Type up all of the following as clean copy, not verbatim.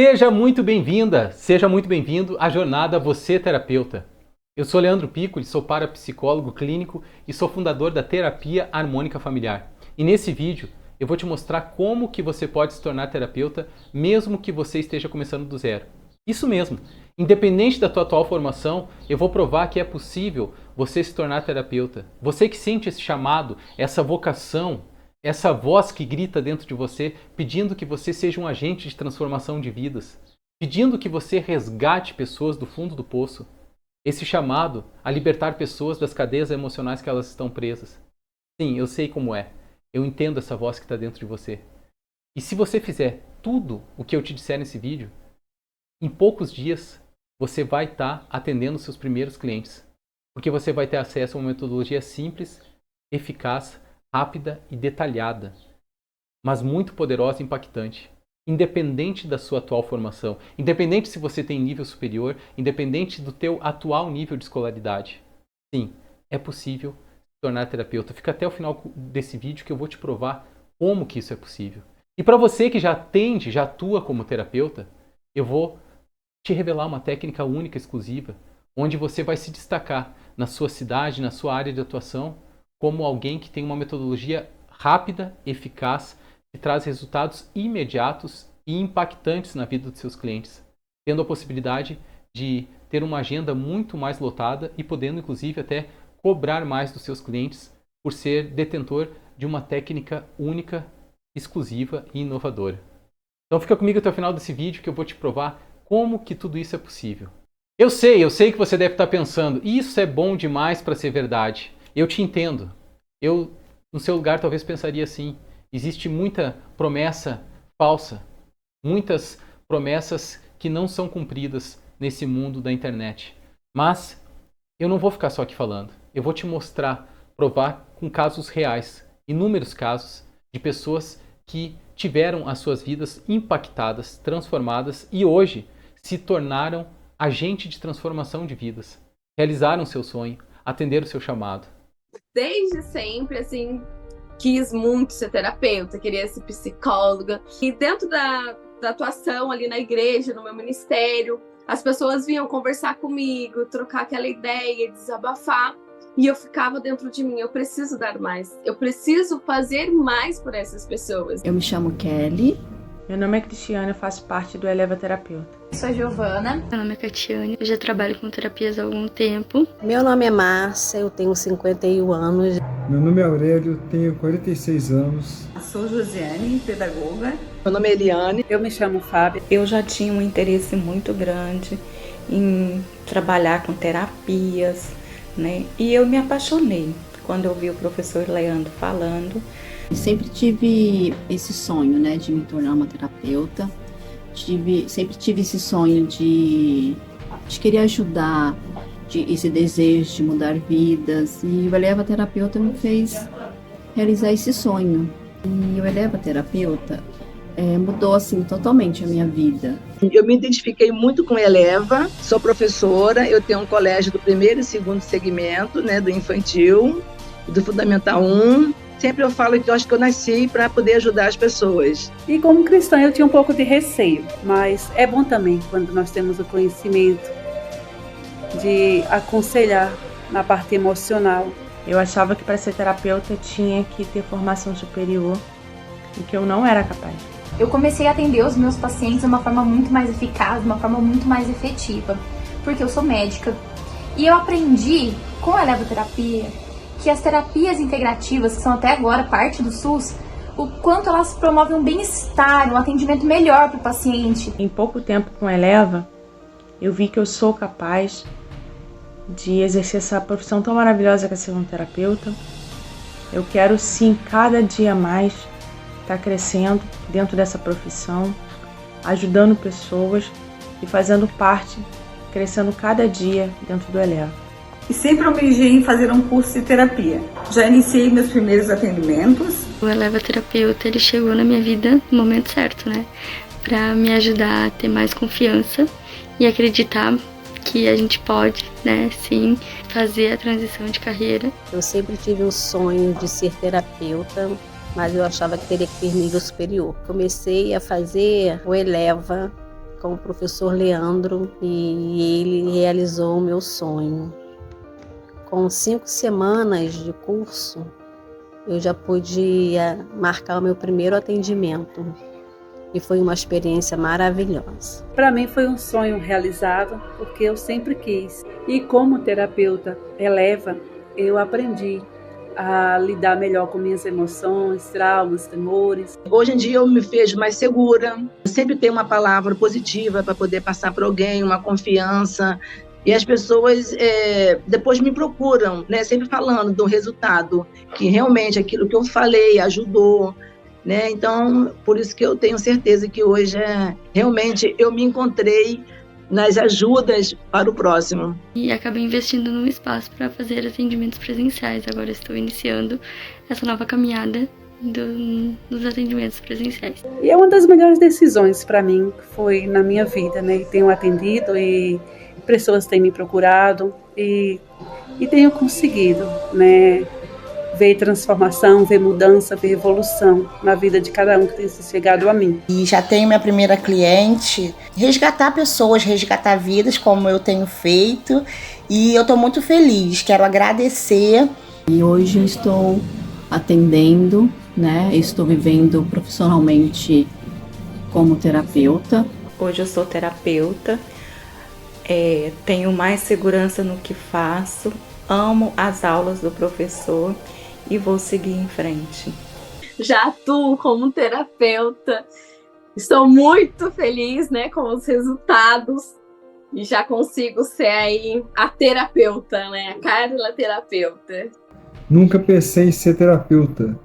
Seja muito bem-vinda, seja muito bem-vindo à jornada Você Terapeuta. Eu sou Leandro Piccoli, sou parapsicólogo clínico e sou fundador da Terapia Harmônica Familiar. E nesse vídeo eu vou te mostrar como que você pode se tornar terapeuta mesmo que você esteja começando do zero. Isso mesmo, independente da tua atual formação, eu vou provar que é possível você se tornar terapeuta. Você que sente esse chamado, essa vocação, essa voz que grita dentro de você, pedindo que você seja um agente de transformação de vidas, pedindo que você resgate pessoas do fundo do poço. Esse chamado a libertar pessoas das cadeias emocionais que elas estão presas. Sim, eu sei como é. Eu entendo essa voz que está dentro de você. E se você fizer tudo o que eu te disser nesse vídeo, em poucos dias você vai estar atendendo seus primeiros clientes. Porque você vai ter acesso a uma metodologia simples, eficaz, rápida e detalhada, mas muito poderosa e impactante. Independente da sua atual formação, independente se você tem nível superior, independente do teu atual nível de escolaridade. Sim, é possível se tornar terapeuta. Fica até o final desse vídeo que eu vou te provar como que isso é possível. E para você que já atende, já atua como terapeuta, eu vou te revelar uma técnica única, exclusiva, onde você vai se destacar na sua cidade, na sua área de atuação, como alguém que tem uma metodologia rápida, eficaz, que traz resultados imediatos e impactantes na vida dos seus clientes, tendo a possibilidade de ter uma agenda muito mais lotada e podendo, inclusive, até cobrar mais dos seus clientes por ser detentor de uma técnica única, exclusiva e inovadora. Então fica comigo até o final desse vídeo que eu vou te provar como que tudo isso é possível. Eu sei que você deve estar pensando, isso é bom demais para ser verdade. Eu te entendo. Eu, no seu lugar, talvez pensaria assim. Existe muita promessa falsa. Muitas promessas que não são cumpridas nesse mundo da internet. Mas eu não vou ficar só aqui falando. Eu vou te mostrar, provar com casos reais, inúmeros casos de pessoas que tiveram as suas vidas impactadas, transformadas e hoje se tornaram agente de transformação de vidas. Realizaram seu sonho, atenderam o seu chamado. Desde sempre, assim, quis muito ser terapeuta, queria ser psicóloga. E dentro da atuação ali na igreja, no meu ministério, as pessoas vinham conversar comigo, trocar aquela ideia, desabafar. E eu ficava dentro de mim, eu preciso dar mais. Eu preciso fazer mais por essas pessoas. Eu me chamo Kelly. Meu nome é Cristiane, eu faço parte do Eleva Terapeuta. Eu sou a Giovana. Meu nome é Catiane, eu já trabalho com terapias há algum tempo. Meu nome é Márcia, eu tenho 51 anos. Meu nome é Aurélio, tenho 46 anos. Sou Josiane, pedagoga. Meu nome é Eliane. Eu me chamo Fábio. Eu já tinha um interesse muito grande em trabalhar com terapias, né? E eu me apaixonei quando eu vi o professor Leandro falando. Sempre tive esse sonho, né, de me tornar uma terapeuta. Sempre tive esse sonho de querer ajudar, esse desejo de mudar vidas. E o Eleva Terapeuta me fez realizar esse sonho. E o Eleva Terapeuta mudou assim totalmente a minha vida. Eu me identifiquei muito com Eleva, sou professora, eu tenho um colégio do primeiro e segundo segmento, né, do infantil, do Fundamental 1. Sempre eu falo que eu acho que eu nasci para poder ajudar as pessoas. E como cristã eu tinha um pouco de receio, mas é bom também quando nós temos o conhecimento de aconselhar na parte emocional. Eu achava que para ser terapeuta tinha que ter formação superior, o que eu não era capaz. Eu comecei a atender os meus pacientes de uma forma muito mais eficaz, de uma forma muito mais efetiva, porque eu sou médica. E eu aprendi com a levoterapia que as terapias integrativas, que são até agora parte do SUS, o quanto elas promovem um bem-estar, um atendimento melhor para o paciente. Em pouco tempo com a Eleva, eu vi que eu sou capaz de exercer essa profissão tão maravilhosa que é ser um terapeuta. Eu quero sim, cada dia mais, estar crescendo dentro dessa profissão, ajudando pessoas e fazendo parte, crescendo cada dia dentro do Eleva. E sempre almejei em fazer um curso de terapia. Já iniciei meus primeiros atendimentos. O Eleva Terapeuta, ele chegou na minha vida no momento certo, né? Pra me ajudar a ter mais confiança e acreditar que a gente pode, né, sim, fazer a transição de carreira. Eu sempre tive o sonho de ser terapeuta, mas eu achava que teria que ter nível superior. Comecei a fazer o Eleva com o professor Leandro e ele realizou o meu sonho. Com 5 semanas de curso, eu já pude marcar o meu primeiro atendimento e foi uma experiência maravilhosa. Para mim foi um sonho realizado, porque eu sempre quis. E como terapeuta Eleva, eu aprendi a lidar melhor com minhas emoções, traumas, temores. Hoje em dia eu me vejo mais segura, eu sempre tenho uma palavra positiva para poder passar para alguém, uma confiança. E as pessoas depois me procuram, né, sempre falando do resultado, que realmente aquilo que eu falei ajudou. Né? Então, por isso que eu tenho certeza que hoje realmente eu me encontrei nas ajudas para o próximo. E acabei investindo num espaço para fazer atendimentos presenciais. Agora estou iniciando essa nova caminhada dos atendimentos presenciais. E é uma das melhores decisões para mim que foi na minha vida, né? Tenho atendido e pessoas têm me procurado e tenho conseguido, né? Ver transformação, ver mudança, ver evolução na vida de cada um que tem chegado a mim. E já tenho minha primeira cliente, resgatar pessoas, resgatar vidas, como eu tenho feito, e eu estou muito feliz, quero agradecer. E hoje eu estou atendendo, né? Estou vivendo profissionalmente como terapeuta. Hoje eu sou terapeuta, tenho mais segurança no que faço, amo as aulas do professor e vou seguir em frente. Já atuo como terapeuta, estou muito feliz, né, com os resultados e já consigo ser aí a terapeuta, né, a Carla terapeuta. Nunca pensei em ser terapeuta.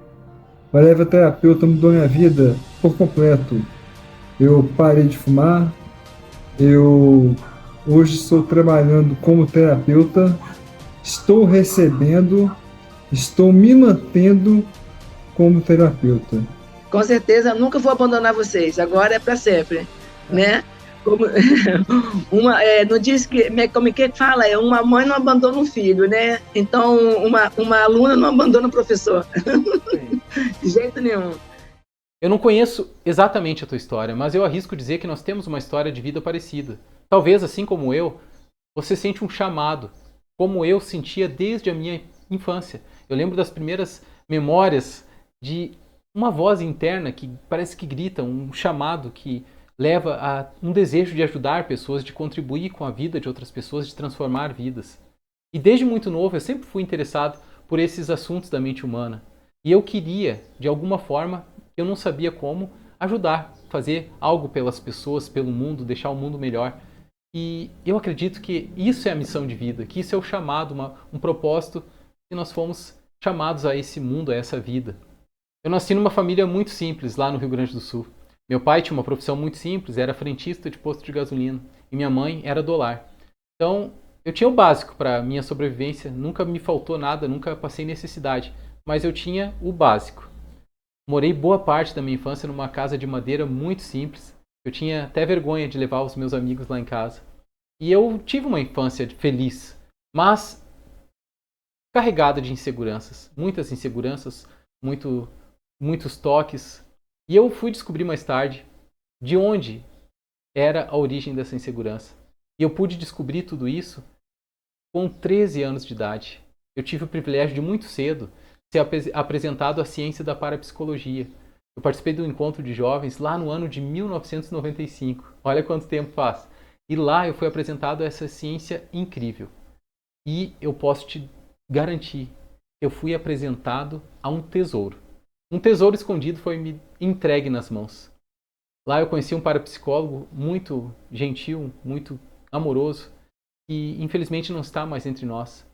A Eleva Terapeuta mudou minha vida por completo. Eu parei de fumar, eu hoje estou trabalhando como terapeuta, estou recebendo, estou me mantendo como terapeuta. Com certeza, eu nunca vou abandonar vocês, agora é para sempre, né? Como, não diz que, como que fala, uma mãe não abandona um filho, né? Então, uma aluna não abandona o professor, de jeito nenhum. Eu não conheço exatamente a tua história, mas eu arrisco dizer que nós temos uma história de vida parecida. Talvez, assim como eu, você sente um chamado, como eu sentia desde a minha infância. Eu lembro das primeiras memórias de uma voz interna que parece que grita, um chamado que leva a um desejo de ajudar pessoas, de contribuir com a vida de outras pessoas, de transformar vidas. E desde muito novo eu sempre fui interessado por esses assuntos da mente humana. E eu queria, de alguma forma, eu não sabia como, ajudar, fazer algo pelas pessoas, pelo mundo, deixar o mundo melhor. E eu acredito que isso é a missão de vida, que isso é o chamado, um propósito que nós fomos chamados a esse mundo, a essa vida. Eu nasci numa família muito simples, lá no Rio Grande do Sul. Meu pai tinha uma profissão muito simples, era frentista de posto de gasolina, e minha mãe era do lar. Então, eu tinha o básico para minha sobrevivência, nunca me faltou nada, nunca passei necessidade, mas eu tinha o básico. Morei boa parte da minha infância numa casa de madeira muito simples. Eu tinha até vergonha de levar os meus amigos lá em casa. E eu tive uma infância feliz, mas carregada de inseguranças. Muitas inseguranças, muitos toques. E eu fui descobrir mais tarde de onde era a origem dessa insegurança. E eu pude descobrir tudo isso com 13 anos de idade. Eu tive o privilégio de muito cedo ser apresentado à ciência da parapsicologia. Eu participei do encontro de jovens lá no ano de 1995. Olha quanto tempo faz. E lá eu fui apresentado a essa ciência incrível. E eu posso te garantir que eu fui apresentado a um tesouro. Um tesouro escondido foi me entregue nas mãos. Lá eu conheci um parapsicólogo muito gentil, muito amoroso, que infelizmente não está mais entre nós.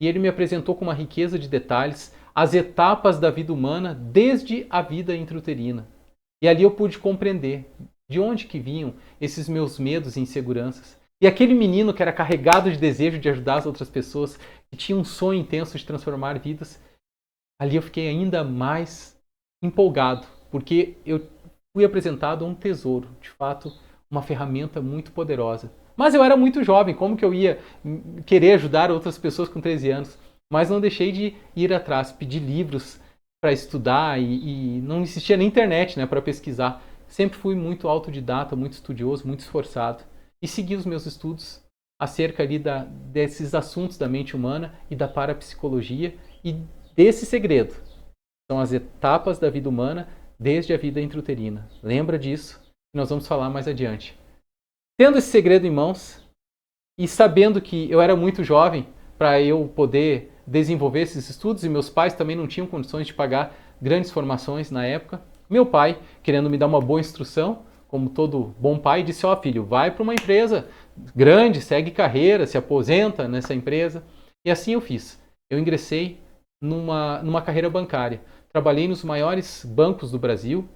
E ele me apresentou com uma riqueza de detalhes as etapas da vida humana desde a vida intrauterina. E ali eu pude compreender de onde que vinham esses meus medos e inseguranças. E aquele menino que era carregado de desejo de ajudar as outras pessoas, que tinha um sonho intenso de transformar vidas, ali eu fiquei ainda mais empolgado, porque eu fui apresentado a um tesouro, de fato, uma ferramenta muito poderosa. Mas eu era muito jovem, como que eu ia querer ajudar outras pessoas com 13 anos? Mas não deixei de ir atrás, pedir livros para estudar e não existia na internet, né, para pesquisar. sempre fui muito autodidata, muito estudioso, muito esforçado e segui os meus estudos acerca ali desses assuntos da mente humana e da parapsicologia e desse segredo. São as etapas da vida humana desde a vida intrauterina. Lembra disso, que nós vamos falar mais adiante. Tendo esse segredo em mãos e sabendo que eu era muito jovem para eu poder desenvolver esses estudos e meus pais também não tinham condições de pagar grandes formações na época, meu pai, querendo me dar uma boa instrução, como todo bom pai, disse: ó, filho, vai para uma empresa grande, segue carreira, se aposenta nessa empresa. E assim eu fiz. Eu ingressei numa carreira bancária. Trabalhei nos maiores bancos do Brasil.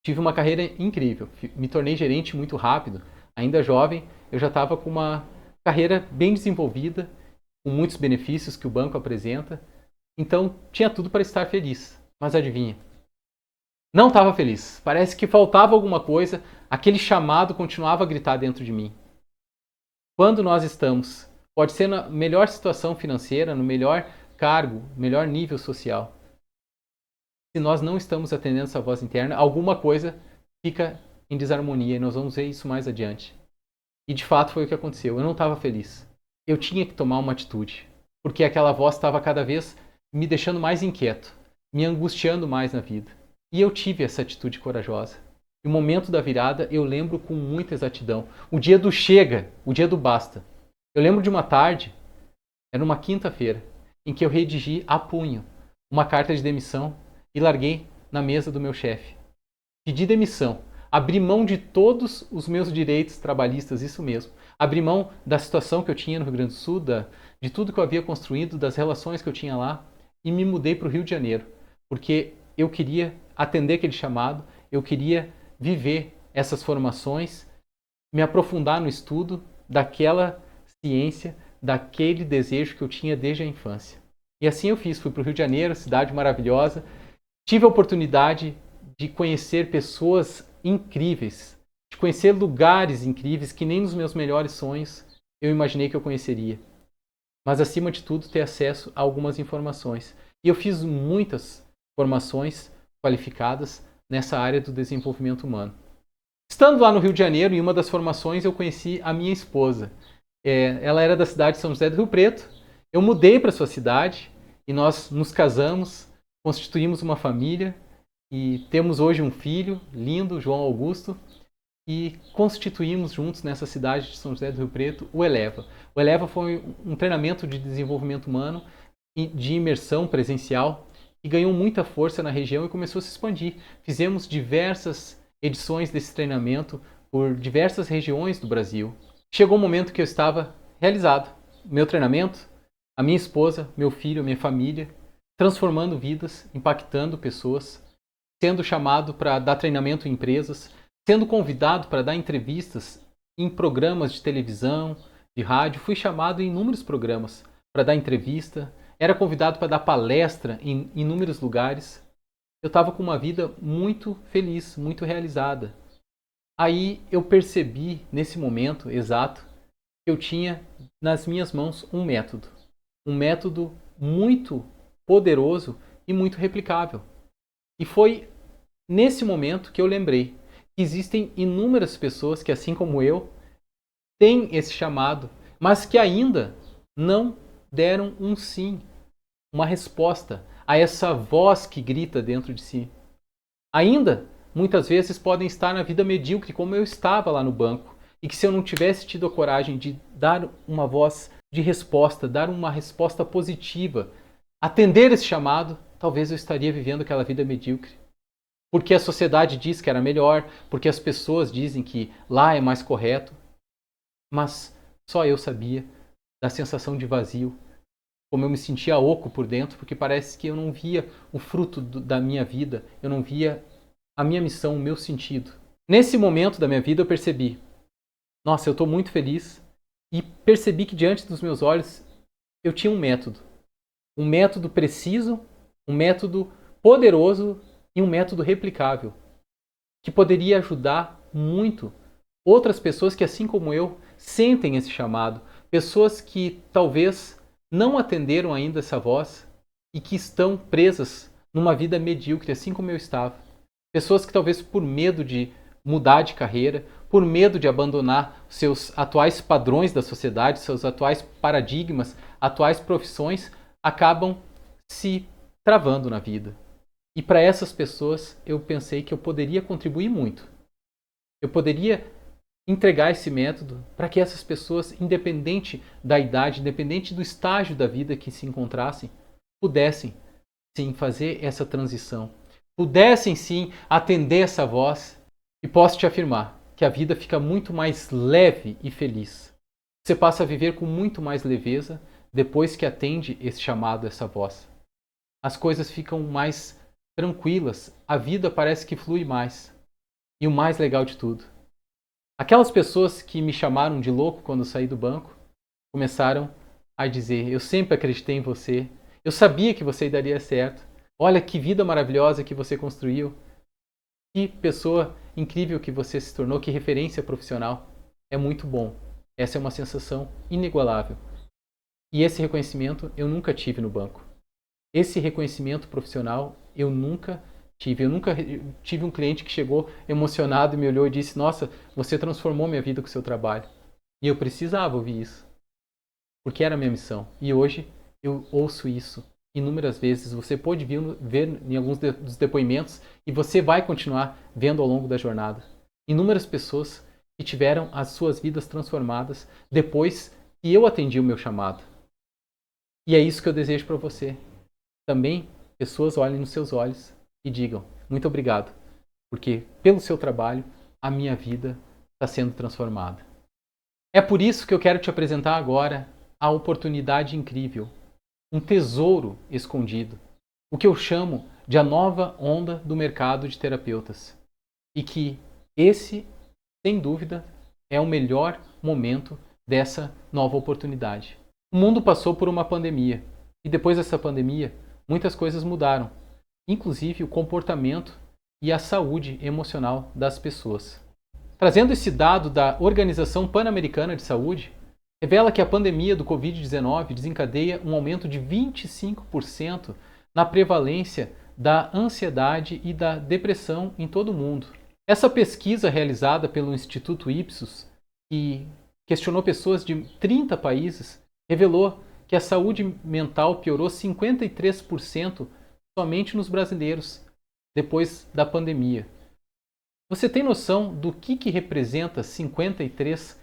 Tive uma carreira incrível. Me tornei gerente muito rápido. Ainda jovem, eu já estava com uma carreira bem desenvolvida, com muitos benefícios que o banco apresenta. Então, tinha tudo para estar feliz. Mas adivinha? Não estava feliz. Parece que faltava alguma coisa. Aquele chamado continuava a gritar dentro de mim. Quando nós estamos, pode ser na melhor situação financeira, no melhor cargo, melhor nível social. Se nós não estamos atendendo essa voz interna, alguma coisa fica em desarmonia e nós vamos ver isso mais adiante. E de fato foi o que aconteceu. Eu não estava feliz. Eu tinha que tomar uma atitude, porque aquela voz estava cada vez me deixando mais inquieto, me angustiando mais na vida. E eu tive essa atitude corajosa. E o momento da virada eu lembro com muita exatidão. O dia do chega, o dia do basta. Eu lembro de uma tarde, era uma quinta-feira, em que eu redigi a punho uma carta de demissão e larguei na mesa do meu chefe. Pedi demissão, abri mão de todos os meus direitos trabalhistas, isso mesmo. Abri mão da situação que eu tinha no Rio Grande do Sul, de tudo que eu havia construído, das relações que eu tinha lá, e me mudei para o Rio de Janeiro, porque eu queria atender aquele chamado, eu queria viver essas formações, me aprofundar no estudo daquela ciência, daquele desejo que eu tinha desde a infância. E assim eu fiz, fui para o Rio de Janeiro, cidade maravilhosa, tive a oportunidade de conhecer pessoas incríveis, de conhecer lugares incríveis que nem nos meus melhores sonhos eu imaginei que eu conheceria. Mas acima de tudo ter acesso a algumas informações. E eu fiz muitas formações qualificadas nessa área do desenvolvimento humano. Estando lá no Rio de Janeiro, em uma das formações, eu conheci a minha esposa. Ela era da cidade de São José do Rio Preto. Eu mudei para sua cidade e nós nos casamos, constituímos uma família e temos hoje um filho lindo, João Augusto, e constituímos juntos nessa cidade de São José do Rio Preto o Eleva. O Eleva foi um treinamento de desenvolvimento humano e de imersão presencial que ganhou muita força na região e começou a se expandir. Fizemos diversas edições desse treinamento por diversas regiões do Brasil. Chegou um momento que eu estava realizado. Meu treinamento, a minha esposa, meu filho, a minha família, transformando vidas, impactando pessoas, sendo chamado para dar treinamento em empresas, sendo convidado para dar entrevistas em programas de televisão, de rádio. Fui chamado em inúmeros programas para dar entrevista, era convidado para dar palestra em inúmeros lugares. Eu estava com uma vida muito feliz, muito realizada. Aí eu percebi, nesse momento exato, que eu tinha nas minhas mãos um método muito poderoso e muito replicável. E foi nesse momento que eu lembrei que existem inúmeras pessoas que, assim como eu, têm esse chamado, mas que ainda não deram um sim, uma resposta a essa voz que grita dentro de si. Ainda, muitas vezes, podem estar na vida medíocre, como eu estava lá no banco, e que se eu não tivesse tido a coragem de dar uma voz de resposta, dar uma resposta positiva, atender esse chamado, talvez eu estaria vivendo aquela vida medíocre. Porque a sociedade diz que era melhor, porque as pessoas dizem que lá é mais correto. Mas só eu sabia da sensação de vazio, como eu me sentia oco por dentro, porque parece que eu não via o fruto da minha vida, eu não via a minha missão, o meu sentido. Nesse momento da minha vida eu percebi, nossa, eu estou muito feliz, e percebi que diante dos meus olhos eu tinha um método preciso, um método poderoso e um método replicável, que poderia ajudar muito outras pessoas que, assim como eu, sentem esse chamado, pessoas que talvez não atenderam ainda essa voz e que estão presas numa vida medíocre, assim como eu estava. Pessoas que talvez por medo de mudar de carreira, por medo de abandonar seus atuais padrões da sociedade, seus atuais paradigmas, atuais profissões, acabam se travando na vida. E para essas pessoas eu pensei que eu poderia contribuir muito. Eu poderia entregar esse método para que essas pessoas, independente da idade, independente do estágio da vida que se encontrassem, pudessem sim fazer essa transição, pudessem sim atender essa voz. E posso te afirmar que a vida fica muito mais leve e feliz. Você passa a viver com muito mais leveza depois que atende esse chamado, essa voz. As coisas ficam mais tranquilas, a vida parece que flui mais. E o mais legal de tudo, aquelas pessoas que me chamaram de louco quando eu saí do banco, começaram a dizer: eu sempre acreditei em você, eu sabia que você daria certo, olha que vida maravilhosa que você construiu, que pessoa incrível que você se tornou, que referência profissional. É muito bom, essa é uma sensação inigualável. E esse reconhecimento eu nunca tive no banco. Esse reconhecimento profissional eu nunca tive. Eu nunca tive um cliente que chegou emocionado e me olhou e disse: nossa, você transformou minha vida com o seu trabalho. E eu precisava ouvir isso, porque era a minha missão. E hoje eu ouço isso inúmeras vezes. Você pode ver em alguns dos depoimentos e você vai continuar vendo ao longo da jornada. Inúmeras pessoas que tiveram as suas vidas transformadas depois que eu atendi o meu chamado. E é isso que eu desejo para você. Também pessoas olhem nos seus olhos e digam: muito obrigado, porque pelo seu trabalho a minha vida está sendo transformada. É por isso que eu quero te apresentar agora a oportunidade incrível, um tesouro escondido, o que eu chamo de a nova onda do mercado de terapeutas. E que esse, sem dúvida, é o melhor momento dessa nova oportunidade. O mundo passou por uma pandemia e depois dessa pandemia muitas coisas mudaram, inclusive o comportamento e a saúde emocional das pessoas. Trazendo esse dado da Organização Pan-Americana de Saúde, revela que a pandemia do Covid-19 desencadeia um aumento de 25% na prevalência da ansiedade e da depressão em todo o mundo. Essa pesquisa realizada pelo Instituto Ipsos, que questionou pessoas de 30 países, revelou que a saúde mental piorou 53% somente nos brasileiros, depois da pandemia. Você tem noção do que representa 53%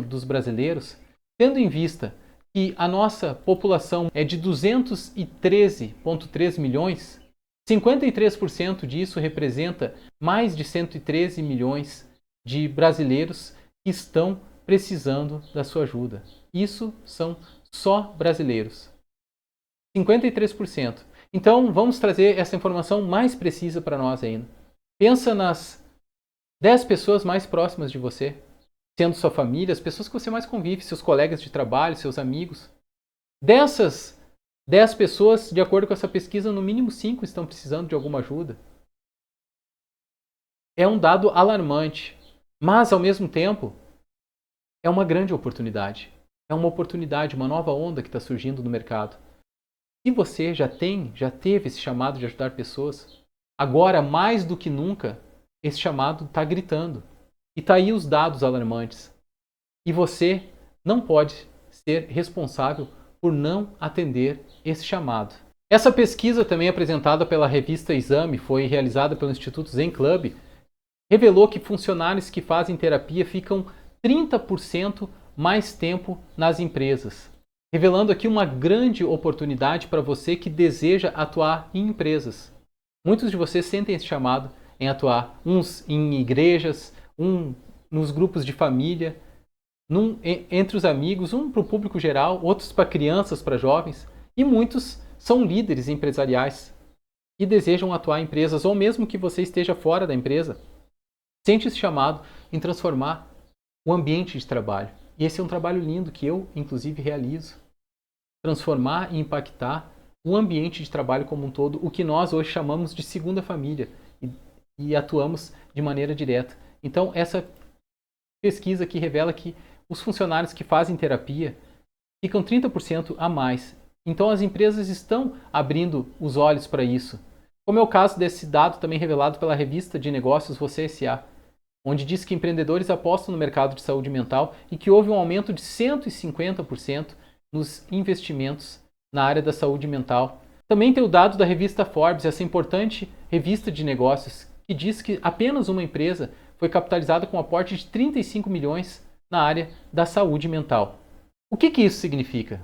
dos brasileiros? Tendo em vista que a nossa população é de 213,3 milhões, 53% disso representa mais de 113 milhões de brasileiros que estão precisando da sua ajuda. Isso são só brasileiros. 53%. Então, vamos trazer essa informação mais precisa para nós ainda. Pensa nas 10 pessoas mais próximas de você, sendo sua família, as pessoas que você mais convive, seus colegas de trabalho, seus amigos. Dessas 10 pessoas, de acordo com essa pesquisa, no mínimo 5 estão precisando de alguma ajuda. É um dado alarmante, mas, ao mesmo tempo, é uma grande oportunidade. É uma oportunidade, uma nova onda que está surgindo no mercado. Se você já teve esse chamado de ajudar pessoas, agora, mais do que nunca, esse chamado está gritando. E está aí os dados alarmantes. E você não pode ser responsável por não atender esse chamado. Essa pesquisa, também apresentada pela revista Exame, foi realizada pelo Instituto Zen Club, revelou que funcionários que fazem terapia ficam 30% mais tempo nas empresas, revelando aqui uma grande oportunidade para você que deseja atuar em empresas. Muitos de vocês sentem esse chamado em atuar, uns em igrejas, nos grupos de família, entre os amigos, para o público geral, outros para crianças, para jovens, e muitos são líderes empresariais e desejam atuar em empresas, ou mesmo que você esteja fora da empresa, sente esse chamado em transformar o ambiente de trabalho. E esse é um trabalho lindo que eu, inclusive, realizo. Transformar e impactar o ambiente de trabalho como um todo, o que nós hoje chamamos de segunda família, e atuamos de maneira direta. Então, essa pesquisa aqui revela que os funcionários que fazem terapia ficam 30% a mais. Então, as empresas estão abrindo os olhos para isso. Como é o caso desse dado também revelado pela revista de negócios Você S.A., onde diz que empreendedores apostam no mercado de saúde mental e que houve um aumento de 150% nos investimentos na área da saúde mental. Também tem o dado da revista Forbes, essa importante revista de negócios, que diz que apenas uma empresa foi capitalizada com um aporte de 35 milhões na área da saúde mental. O que isso significa?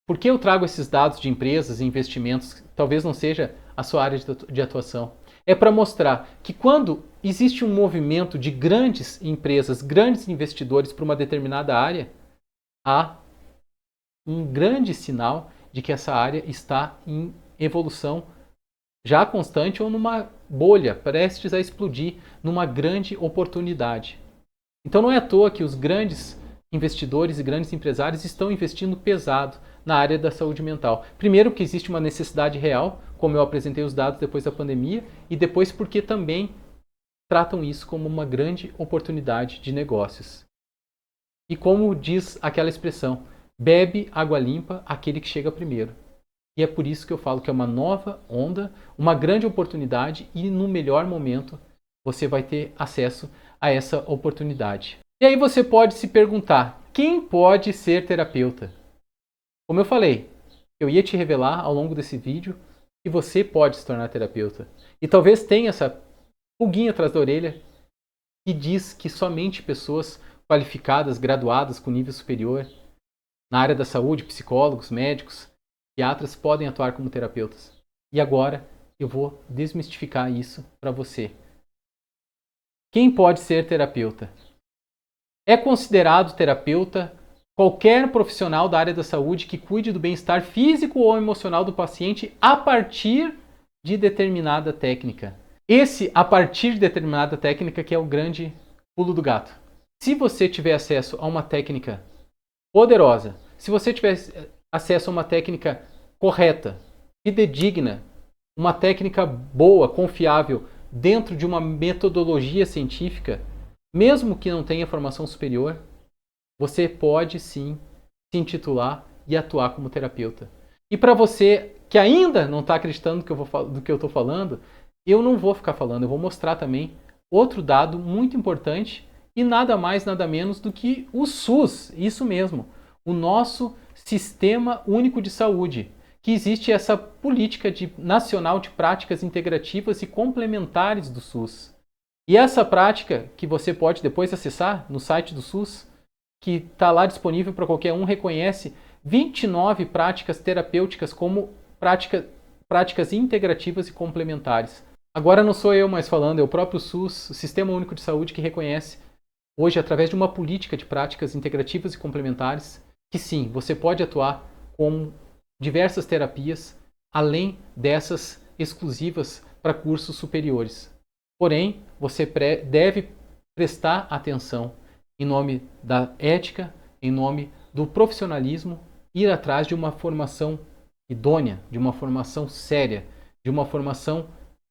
Por que eu trago esses dados de empresas e investimentos que talvez não seja a sua área de atuação? É para mostrar que quando existe um movimento de grandes empresas, grandes investidores para uma determinada área, há um grande sinal de que essa área está em evolução já constante ou numa bolha, prestes a explodir, numa grande oportunidade. Então não é à toa que os grandes investidores e grandes empresários estão investindo pesado na área da saúde mental. Primeiro, porque existe uma necessidade real, como eu apresentei os dados depois da pandemia, e depois porque também tratam isso como uma grande oportunidade de negócios. E como diz aquela expressão, bebe água limpa aquele que chega primeiro. E é por isso que eu falo que é uma nova onda, uma grande oportunidade e no melhor momento você vai ter acesso a essa oportunidade. E aí você pode se perguntar, quem pode ser terapeuta? Como eu falei, eu ia te revelar ao longo desse vídeo que você pode se tornar terapeuta. E talvez tenha essa pulguinha atrás da orelha que diz que somente pessoas qualificadas, graduadas com nível superior na área da saúde, psicólogos, médicos, psiquiatras podem atuar como terapeutas. E agora eu vou desmistificar isso para você. Quem pode ser terapeuta? É considerado terapeuta qualquer profissional da área da saúde que cuide do bem-estar físico ou emocional do paciente a partir de determinada técnica. Esse, a partir de determinada técnica, que é o grande pulo do gato. Se você tiver acesso a uma técnica poderosa, se você tiver acesso a uma técnica correta, fidedigna, uma técnica boa, confiável, dentro de uma metodologia científica, mesmo que não tenha formação superior, você pode sim se intitular e atuar como terapeuta. E para você que ainda não está acreditando do que eu estou falando, eu não vou ficar falando, eu vou mostrar também outro dado muito importante e nada mais, nada menos do que o SUS, isso mesmo, o nosso Sistema Único de Saúde, que existe essa política nacional de práticas integrativas e complementares do SUS. E essa prática, que você pode depois acessar no site do SUS, que está lá disponível para qualquer um, reconhece 29 práticas terapêuticas como práticas integrativas e complementares. Agora não sou eu mais falando, é o próprio SUS, o Sistema Único de Saúde, que reconhece hoje, através de uma política de práticas integrativas e complementares, que sim, você pode atuar com diversas terapias, além dessas exclusivas para cursos superiores. Porém, você deve prestar atenção em nome da ética, em nome do profissionalismo, ir atrás de uma formação idônea, de uma formação séria, de uma formação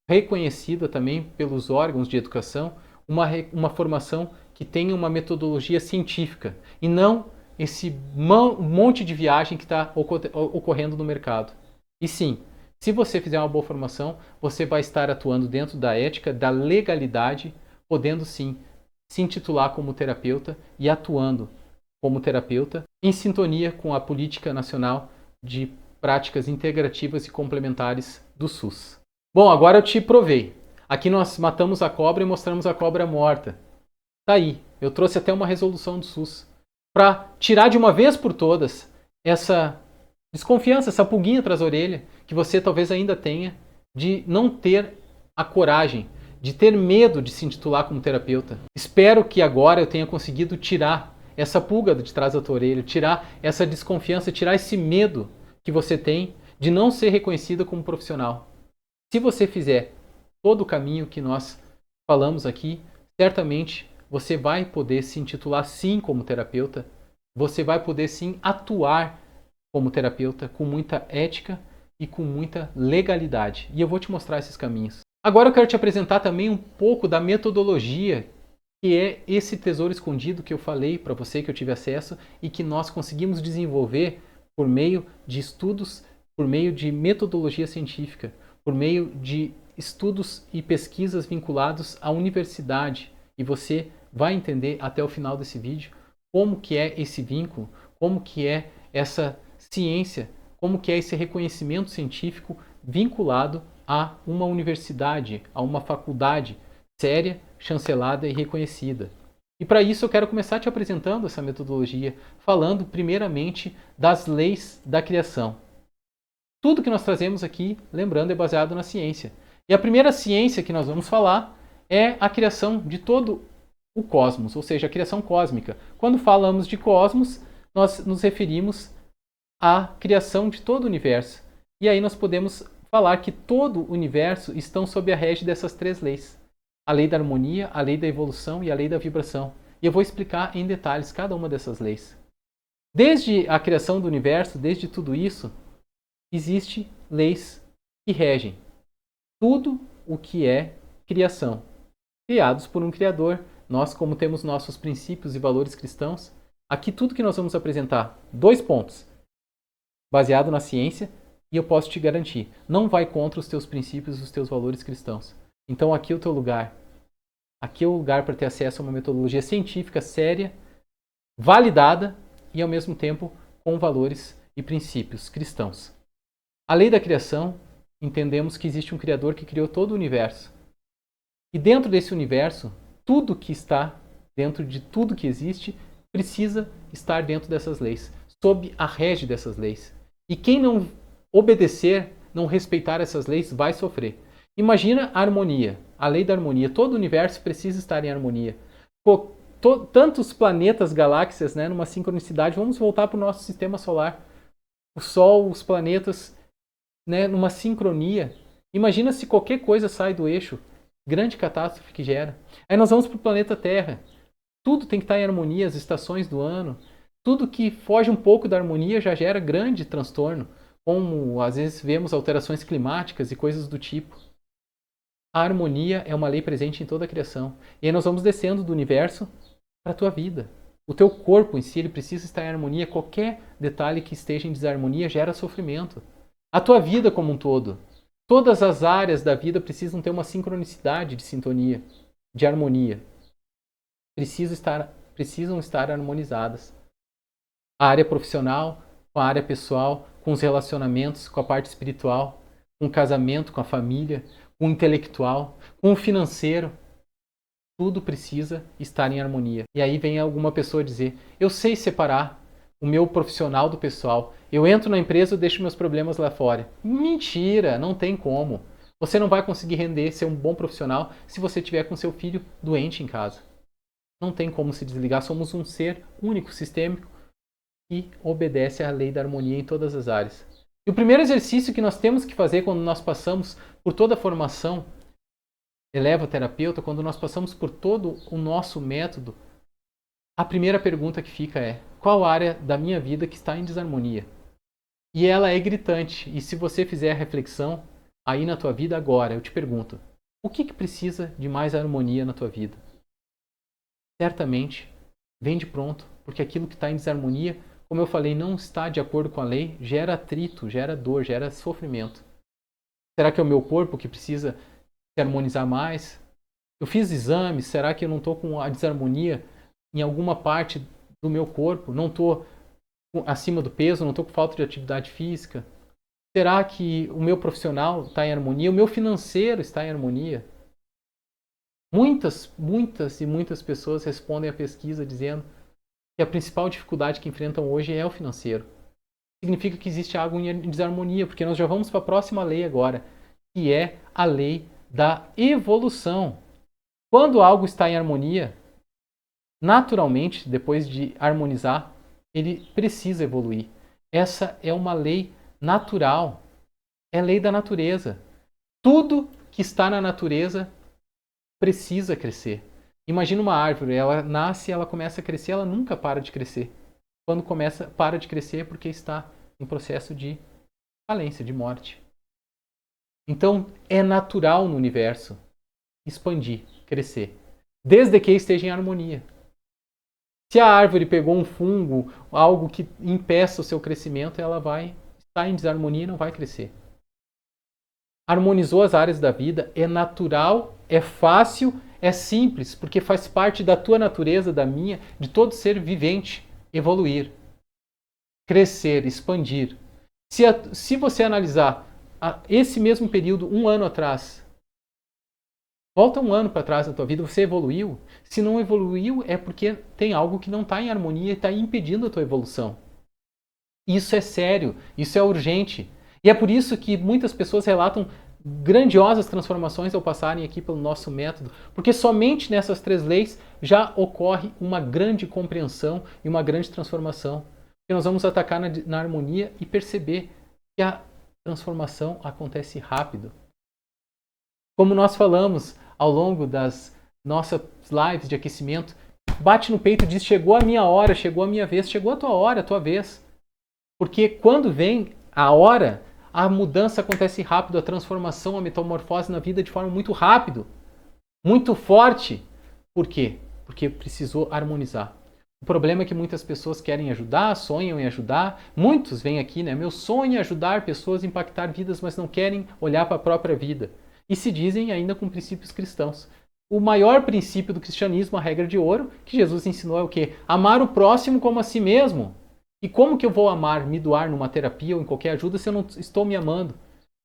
reconhecida também pelos órgãos de educação, uma formação que tenha uma metodologia científica e não esse monte de viagem que está ocorrendo no mercado. E sim, se você fizer uma boa formação, você vai estar atuando dentro da ética, da legalidade, podendo sim se intitular como terapeuta e atuando como terapeuta em sintonia com a Política Nacional de Práticas Integrativas e Complementares do SUS. Bom, agora eu te provei. Aqui nós matamos a cobra e mostramos a cobra morta. Tá aí, eu trouxe até uma resolução do SUS para tirar de uma vez por todas essa desconfiança, essa pulguinha atrás da orelha que você talvez ainda tenha de não ter a coragem, de ter medo de se intitular como terapeuta. Espero que agora eu tenha conseguido tirar essa pulga de trás da tua orelha, tirar essa desconfiança, tirar esse medo que você tem de não ser reconhecida como profissional. Se você fizer todo o caminho que nós falamos aqui, certamente você vai poder se intitular sim como terapeuta, você vai poder sim atuar como terapeuta com muita ética e com muita legalidade. E eu vou te mostrar esses caminhos. Agora eu quero te apresentar também um pouco da metodologia, que é esse tesouro escondido que eu falei para você, que eu tive acesso e que nós conseguimos desenvolver por meio de estudos, por meio de metodologia científica. por meio de estudos e pesquisas vinculados à universidade. E você vai entender até o final desse vídeo como que é esse vínculo, como que é essa ciência, como que é esse reconhecimento científico vinculado a uma universidade, a uma faculdade séria, chancelada e reconhecida. E para isso eu quero começar te apresentando essa metodologia, falando primeiramente das leis da criação. Tudo que nós trazemos aqui, lembrando, é baseado na ciência. E a primeira ciência que nós vamos falar é a criação de todo o cosmos, ou seja, a criação cósmica. Quando falamos de cosmos, nós nos referimos à criação de todo o universo. E aí nós podemos falar que todo o universo estão sob a régide dessas três leis. A lei da harmonia, a lei da evolução e a lei da vibração. E eu vou explicar em detalhes cada uma dessas leis. Desde a criação do universo, desde tudo isso, existem leis que regem tudo o que é criação. Criados por um Criador, nós, como temos nossos princípios e valores cristãos, aqui tudo que nós vamos apresentar, 2 pontos, baseado na ciência, e eu posso te garantir, não vai contra os teus princípios e os teus valores cristãos. Então aqui é o teu lugar. Aqui é o lugar para ter acesso a uma metodologia científica séria, validada e ao mesmo tempo com valores e princípios cristãos. A lei da criação, entendemos que existe um Criador que criou todo o universo. E dentro desse universo, tudo que está dentro de tudo que existe precisa estar dentro dessas leis, sob a régide dessas leis. E quem não obedecer, não respeitar essas leis, vai sofrer. Imagina a harmonia, a lei da harmonia. Todo o universo precisa estar em harmonia. Tantos planetas, galáxias, né, numa sincronicidade. Vamos voltar para o nosso sistema solar. O Sol, os planetas, né, numa sincronia. Imagina se qualquer coisa sai do eixo. Grande catástrofe que gera. Aí nós vamos para o planeta Terra. Tudo tem que estar em harmonia, as estações do ano. Tudo que foge um pouco da harmonia já gera grande transtorno. Como às vezes vemos alterações climáticas e coisas do tipo. A harmonia é uma lei presente em toda a criação. E aí nós vamos descendo do universo para a tua vida. O teu corpo em si ele precisa estar em harmonia. Qualquer detalhe que esteja em desarmonia gera sofrimento. A tua vida como um todo. Todas as áreas da vida precisam ter uma sincronicidade de sintonia, de harmonia. Precisam estar harmonizadas. A área profissional, com a área pessoal, com os relacionamentos, com a parte espiritual, com o casamento, com a família, com o intelectual, com o financeiro. Tudo precisa estar em harmonia. E aí vem alguma pessoa dizer, eu sei separar o meu profissional do pessoal. Eu entro na empresa e deixo meus problemas lá fora. Mentira, não tem como. Você não vai conseguir render, ser um bom profissional se você estiver com seu filho doente em casa. Não tem como se desligar. Somos um ser único, sistêmico, que obedece à lei da harmonia em todas as áreas. E o primeiro exercício que nós temos que fazer quando nós passamos por toda a formação Eleva-terapeuta, quando nós passamos por todo o nosso método, a primeira pergunta que fica é: qual área da minha vida que está em desarmonia? E ela é gritante. E se você fizer a reflexão aí na tua vida agora, eu te pergunto, o que precisa de mais harmonia na tua vida? Certamente, vem de pronto, porque aquilo que está em desarmonia, como eu falei, não está de acordo com a lei, gera atrito, gera dor, gera sofrimento. Será que é o meu corpo que precisa se harmonizar mais? Eu fiz exames, será que eu não estou com a desarmonia em alguma parte do meu corpo? Não estou acima do peso, não estou com falta de atividade física? Será que o meu profissional está em harmonia? O meu financeiro está em harmonia? Muitas e muitas pessoas respondem à pesquisa dizendo que a principal dificuldade que enfrentam hoje é o financeiro. Significa que existe algo em desarmonia, porque nós já vamos para a próxima lei agora, que é a lei da evolução. Quando algo está em harmonia, naturalmente, depois de harmonizar, ele precisa evoluir. Essa é uma lei natural. É lei da natureza. Tudo que está na natureza precisa crescer. Imagina uma árvore, ela nasce, ela começa a crescer, ela nunca para de crescer. Quando para de crescer é porque está em processo de falência, de morte. Então, é natural no universo expandir, crescer, desde que esteja em harmonia. Se a árvore pegou um fungo, algo que impeça o seu crescimento, ela vai estar em desarmonia e não vai crescer. harmonizou as áreas da vida, é natural, é fácil, é simples, porque faz parte da tua natureza, da minha, de todo ser vivente, evoluir, crescer, expandir. Se você analisar esse mesmo período, 1 ano atrás, volta 1 ano para trás da tua vida, você evoluiu? Se não evoluiu, é porque tem algo que não está em harmonia e está impedindo a tua evolução. Isso é sério, isso é urgente. E é por isso que muitas pessoas relatam grandiosas transformações ao passarem aqui pelo nosso método, porque somente nessas 3 leis já ocorre uma grande compreensão e uma grande transformação. E nós vamos atacar na harmonia e perceber que a transformação acontece rápido. Como nós falamos ao longo das nossas lives de aquecimento, bate no peito e diz: chegou a minha hora, chegou a minha vez, chegou a tua hora, a tua vez. Porque quando vem a hora, a mudança acontece rápido, a transformação, a metamorfose na vida de forma muito rápido, muito forte. Por quê? Porque precisou harmonizar. O problema é que muitas pessoas querem ajudar, sonham em ajudar. Muitos vêm aqui, né? Meu sonho é ajudar pessoas a impactar vidas, mas não querem olhar para a própria vida. E se dizem ainda com princípios cristãos. O maior princípio do cristianismo, a regra de ouro, que Jesus ensinou é o quê? Amar o próximo como a si mesmo. E como que eu vou amar, me doar numa terapia ou em qualquer ajuda se eu não estou me amando?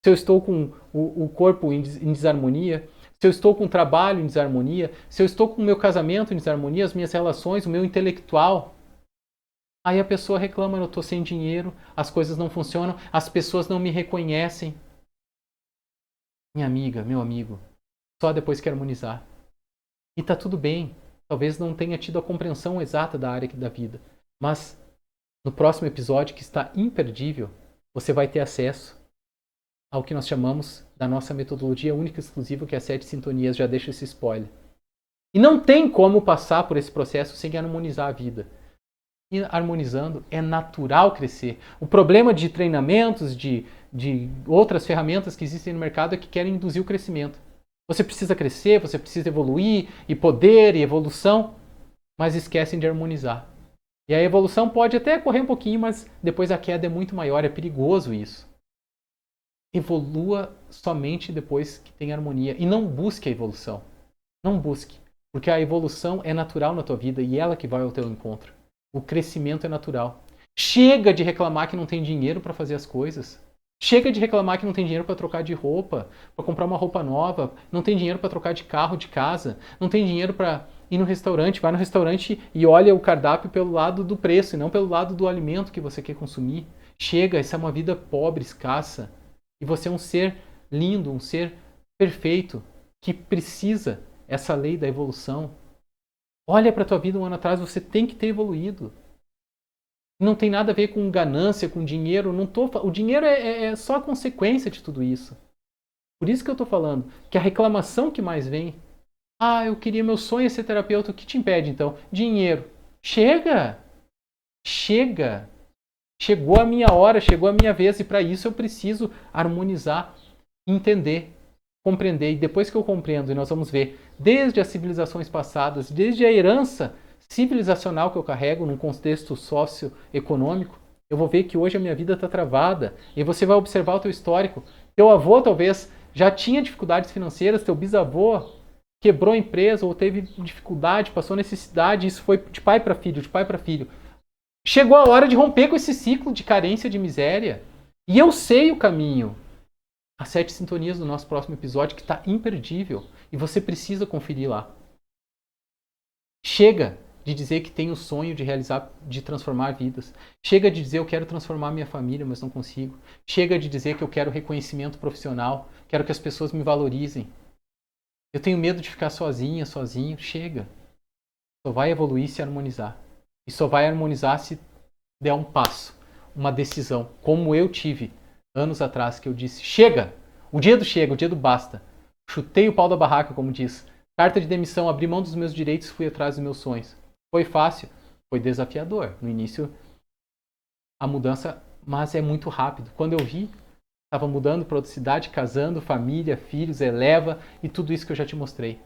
Se eu estou com o corpo em desarmonia, se eu estou com o trabalho em desarmonia, se eu estou com o meu casamento em desarmonia, as minhas relações, o meu intelectual. Aí a pessoa reclama: eu estou sem dinheiro, as coisas não funcionam, as pessoas não me reconhecem. Minha amiga, meu amigo, só depois que harmonizar. E está tudo bem, talvez não tenha tido a compreensão exata da área da vida, mas no próximo episódio, que está imperdível, você vai ter acesso ao que nós chamamos da nossa metodologia única e exclusiva, que é as 7 sintonias. Já deixo esse spoiler. E não tem como passar por esse processo sem harmonizar a vida. E harmonizando é natural crescer. O problema de treinamentos, de outras ferramentas que existem no mercado é que querem induzir o crescimento. Você precisa crescer, você precisa evoluir, e poder, e evolução, mas esquecem de harmonizar. E a evolução pode até correr um pouquinho, mas depois a queda é muito maior, é perigoso isso. Evolua somente depois que tem harmonia. E não busque a evolução. Não busque. Porque a evolução é natural na tua vida e ela que vai ao teu encontro. O crescimento é natural. Chega de reclamar que não tem dinheiro para fazer as coisas. Chega de reclamar que não tem dinheiro para trocar de roupa, para comprar uma roupa nova, não tem dinheiro para trocar de carro, de casa, não tem dinheiro para ir no restaurante. Vai no restaurante e olha o cardápio pelo lado do preço e não pelo lado do alimento que você quer consumir. Chega, essa é uma vida pobre, escassa. E você é um ser lindo, um ser perfeito, que precisa essa lei da evolução. Olha para a tua vida 1 ano atrás, você tem que ter evoluído. Não tem nada a ver com ganância, com dinheiro. O dinheiro é só a consequência de tudo isso. Por isso que eu estou falando que a reclamação que mais vem: eu queria, meu sonho é ser terapeuta. O que te impede então? Dinheiro. Chega! Chega! Chegou a minha hora, chegou a minha vez, e para isso eu preciso harmonizar, entender, compreender. E depois que eu compreendo, e nós vamos ver, desde as civilizações passadas, desde a herança civilizacional que eu carrego num contexto socioeconômico, eu vou ver que hoje a minha vida está travada. E você vai observar o teu histórico. Teu avô talvez já tinha dificuldades financeiras, teu bisavô quebrou a empresa ou teve dificuldade, passou necessidade, isso foi de pai para filho, de pai para filho. Chegou a hora de romper com esse ciclo de carência, de miséria. E eu sei o caminho. As 7 sintonias do nosso próximo episódio, que está imperdível. E você precisa conferir lá. Chega de dizer que tem o sonho de realizar, de transformar vidas. Chega de dizer: eu quero transformar minha família, mas não consigo. Chega de dizer que eu quero reconhecimento profissional, quero que as pessoas me valorizem. Eu tenho medo de ficar sozinha, sozinho. Chega. Só vai evoluir se harmonizar. E só vai harmonizar se der um passo, uma decisão. Como eu tive anos atrás, que eu disse: chega! O dia do chega, o dia do basta. Chutei o pau da barraca, como diz. Carta de demissão, abri mão dos meus direitos e fui atrás dos meus sonhos. Foi fácil? Foi desafiador. No início, a mudança, mas é muito rápido. Quando eu vi, estava mudando para outra cidade, casando, família, filhos, eleva e tudo isso que eu já te mostrei.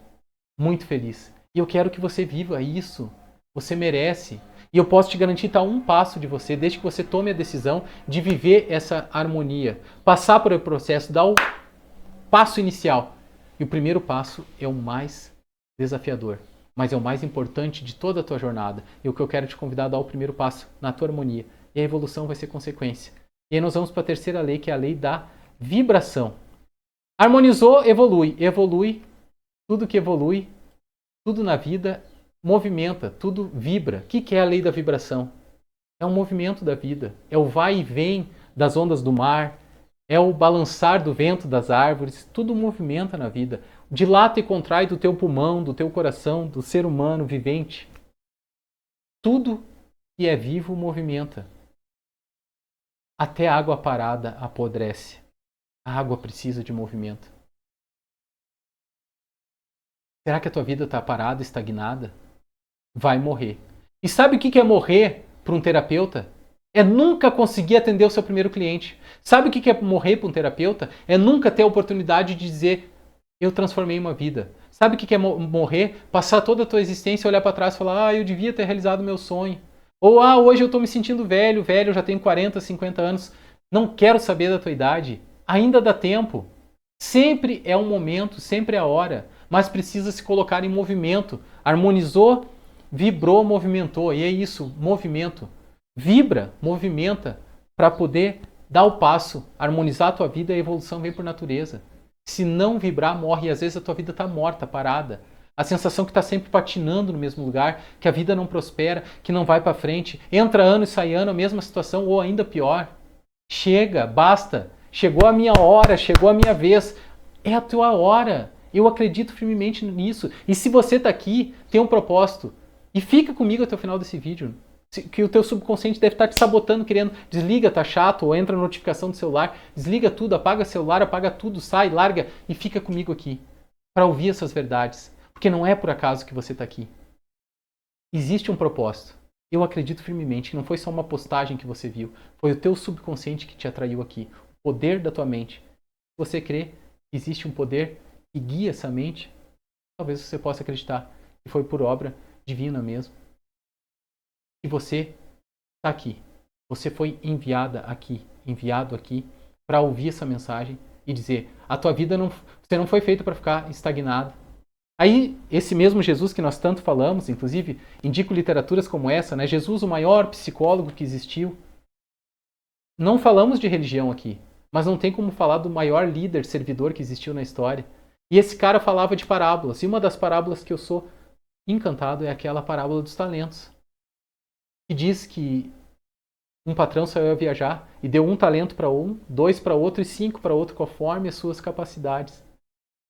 Muito feliz. E eu quero que você viva isso. Você merece. E eu posso te garantir, estar um passo de você, desde que você tome a decisão de viver essa harmonia. Passar por o processo, dar passo inicial. E o primeiro passo é o mais desafiador, mas é o mais importante de toda a tua jornada. E o que eu quero te convidar a dar o primeiro passo na tua harmonia. E a evolução vai ser consequência. E aí nós vamos para a terceira lei, que é a lei da vibração. Harmonizou, evolui. Evolui, tudo que evolui, tudo na vida movimenta, tudo vibra. O que é a lei da vibração? É um movimento da vida. É o vai e vem das ondas do mar. É o balançar do vento das árvores. Tudo movimenta na vida. Dilata e contrai do teu pulmão, do teu coração, do ser humano vivente. Tudo que é vivo movimenta. Até a água parada apodrece. A água precisa de movimento. Será que a tua vida está parada, estagnada? Vai morrer. E sabe o que é morrer para um terapeuta? É nunca conseguir atender o seu primeiro cliente. Sabe o que é morrer para um terapeuta? É nunca ter a oportunidade de dizer, eu transformei uma vida. Sabe o que é morrer? Passar toda a tua existência, olhar para trás e falar, eu devia ter realizado o meu sonho. Ou, hoje eu estou me sentindo velho, eu já tenho 40, 50 anos. Não quero saber da tua idade. Ainda dá tempo. Sempre é um momento, sempre é a hora. Mas precisa se colocar em movimento. Harmonizou, vibrou, movimentou. E é isso, movimento. Vibra, movimenta para poder dar o passo, harmonizar a tua vida e a evolução vem por natureza. Se não vibrar, morre. E às vezes a tua vida está morta, parada. A sensação que está sempre patinando no mesmo lugar, que a vida não prospera, que não vai para frente. Entra ano e sai ano, a mesma situação ou ainda pior. Chega, basta. Chegou a minha hora, chegou a minha vez. É a tua hora. Eu acredito firmemente nisso. E se você está aqui, tem um propósito. E fica comigo até o final desse vídeo. Que o teu subconsciente deve estar te sabotando, querendo. Desliga, tá chato, ou entra a notificação do celular. Desliga tudo, apaga o celular, apaga tudo, sai, larga e fica comigo aqui. Para ouvir essas verdades. Porque não é por acaso que você está aqui. Existe um propósito. Eu acredito firmemente que não foi só uma postagem que você viu. Foi o teu subconsciente que te atraiu aqui. O poder da tua mente. Se você crê que existe um poder que guia essa mente, talvez você possa acreditar que foi por obra divina mesmo. E você está aqui. Você foi enviada aqui, enviado aqui para ouvir essa mensagem e dizer, a tua vida você não foi feito para ficar estagnado. Aí, esse mesmo Jesus que nós tanto falamos, inclusive, indico literaturas como essa, né? Jesus, o maior psicólogo que existiu. Não falamos de religião aqui, mas não tem como falar do maior líder, servidor que existiu na história. E esse cara falava de parábolas. E uma das parábolas que eu sou encantado é aquela parábola dos talentos. Que diz que um patrão saiu a viajar e deu 1 talento para um, 2 para outro e 5 para outro, conforme as suas capacidades.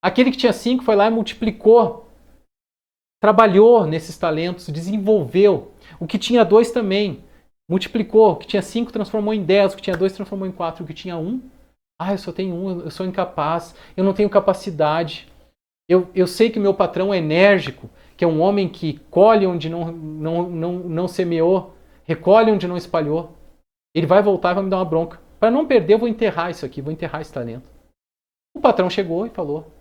Aquele que tinha 5 foi lá e multiplicou, trabalhou nesses talentos, desenvolveu. O que tinha 2 também multiplicou. O que tinha 5 transformou em 10, o que tinha 2 transformou em 4, o que tinha 1, eu só tenho 1, eu sou incapaz, eu não tenho capacidade. Eu sei que meu patrão é enérgico, que é um homem que colhe onde não semeou, recolhe onde não espalhou. Ele vai voltar e vai me dar uma bronca. Para não perder, eu vou enterrar isso aqui, vou enterrar esse talento. O patrão chegou e falou,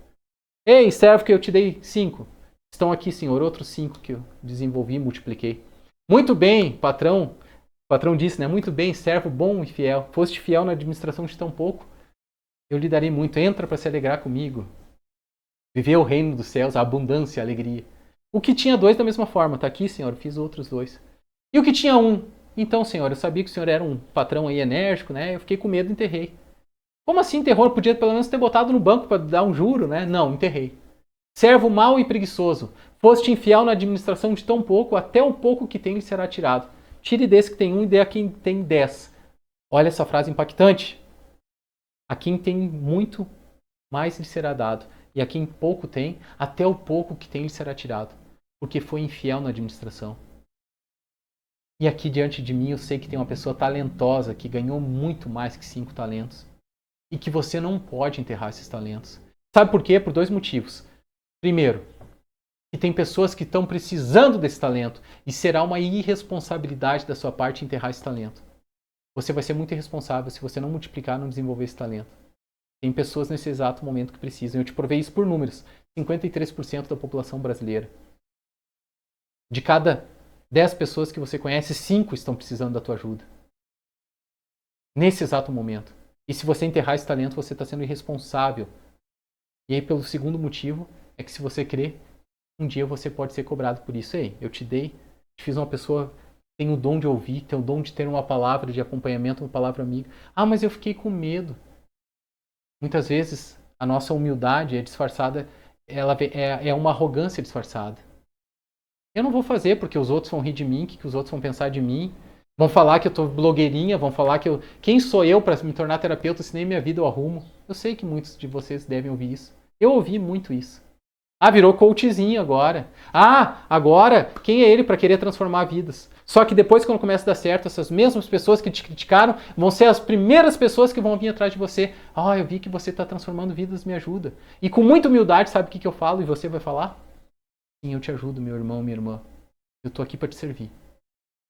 ei, servo que eu te dei 5. Estão aqui, senhor, outros 5 que eu desenvolvi e multipliquei. Muito bem, patrão. O patrão disse, né? Muito bem, servo bom e fiel. Foste fiel na administração de tão pouco, eu lhe darei muito. Entra para se alegrar comigo. Viver o reino dos céus, a abundância, a alegria. O que tinha 2 da mesma forma. Está aqui, senhor, eu fiz outros 2. E o que tinha 1? Então, senhor, eu sabia que o senhor era um patrão aí enérgico, né? Eu fiquei com medo e enterrei. Como assim enterrou? Eu podia pelo menos ter botado no banco para dar um juro, né? Não, enterrei. Servo mau e preguiçoso, foste infiel na administração de tão pouco, até o pouco que tem lhe será tirado. Tire desse que tem 1 e dê a quem tem 10. Olha essa frase impactante. A quem tem muito, mais lhe será dado. E a quem pouco tem, até o pouco que tem lhe será tirado. Porque foi infiel na administração. E aqui diante de mim eu sei que tem uma pessoa talentosa que ganhou muito mais que 5 talentos. E que você não pode enterrar esses talentos. Sabe por quê? Por 2 motivos. Primeiro, que tem pessoas que estão precisando desse talento e será uma irresponsabilidade da sua parte enterrar esse talento. Você vai ser muito irresponsável se você não multiplicar, não desenvolver esse talento. Tem pessoas nesse exato momento que precisam. Eu te provei isso por números. 53% da população brasileira. De cada 10 pessoas que você conhece, 5 estão precisando da tua ajuda. Nesse exato momento. E se você enterrar esse talento, você está sendo irresponsável E aí, pelo segundo motivo, é que se você crer, um dia você pode ser cobrado por isso. Ei, eu te dei, te fiz uma pessoa que tem o dom de ouvir, tem o dom de ter uma palavra de acompanhamento, uma palavra amiga. Ah, mas eu fiquei com medo. Muitas vezes, a nossa humildade é disfarçada, é uma arrogância disfarçada. Eu não vou fazer porque os outros vão rir de mim, que os outros vão pensar de mim, vão falar que eu tô blogueirinha, vão falar que eu... Quem sou eu para me tornar terapeuta se nem minha vida eu arrumo? Eu sei que muitos de vocês devem ouvir isso. Eu ouvi muito isso. Ah, virou coachzinho agora. Ah, agora, quem é ele para querer transformar vidas? Só que depois, quando começa a dar certo, essas mesmas pessoas que te criticaram vão ser as primeiras pessoas que vão vir atrás de você. Ah, eu vi que você está transformando vidas, me ajuda. E com muita humildade, sabe o que eu falo e você vai falar? Sim, eu te ajudo, meu irmão, minha irmã. Eu tô aqui para te servir.